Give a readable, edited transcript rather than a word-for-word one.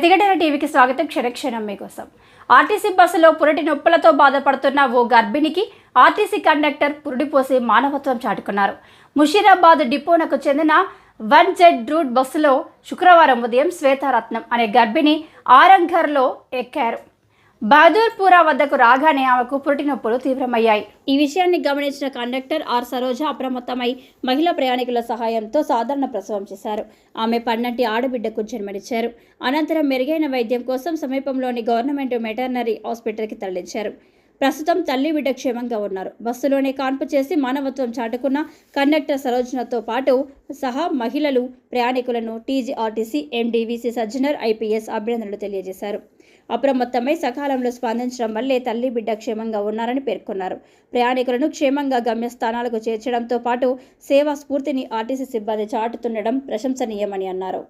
ప్రతిఘటన టీవీకి స్వాగతం. క్షణక్షణం మీకోసం. ఆర్టీసీ బస్సులో పురిటి నొప్పులతో బాధపడుతున్న ఓ గర్భిణికి ఆర్టీసీ కండక్టర్ పురుడిపోసి మానవత్వం చాటుకున్నారు. ముషీరాబాద్ డిపోనకు చెందిన 1Z రూట్ బస్సులో శుక్రవారం ఉదయం శ్వేతారత్నం అనే గర్భిణి ఆరంఘర్లో ఎక్కారు. బహదూర్పురా వద్దకు రాగానే ఆమెకు పురిటి నొప్పులు తీవ్రమయ్యాయి. ఈ విషయాన్ని గమనించిన కండక్టర్ ఆర్ సరోజ అప్రమత్తమై మహిళా ప్రయాణికుల సహాయంతో సాధారణ ప్రసవం చేశారు. ఆమె పన్నటి ఆడబిడ్డకు జన్మనిచ్చారు. అనంతరం మెరుగైన వైద్యం కోసం సమీపంలోని గవర్నమెంట్ వెటర్నరీ హాస్పిటల్కి తరలించారు. ప్రస్తుతం తల్లి బిడ్డ క్షేమంగా ఉన్నారు. బస్సులోనే కాన్పు చేసి మానవత్వం చాటుకున్న కండక్టర్ సరోజనతో పాటు సహా మహిళలు ప్రయాణికులను టీజీఆర్టీసీ ఎండీవీసీ సజ్జనర్ ఐపీఎస్ అభినందనలు తెలియజేశారు. అప్రమత్తమై సకాలంలో స్పందించడం వల్లే తల్లి బిడ్డ క్షేమంగా ఉన్నారని పేర్కొన్నారు. ప్రయాణికులను క్షేమంగా గమ్యస్థానాలకు చేర్చడంతో పాటు సేవా స్ఫూర్తిని ఆర్టీసీ సిబ్బంది చాటుతుండడం ప్రశంసనీయమని అన్నారు.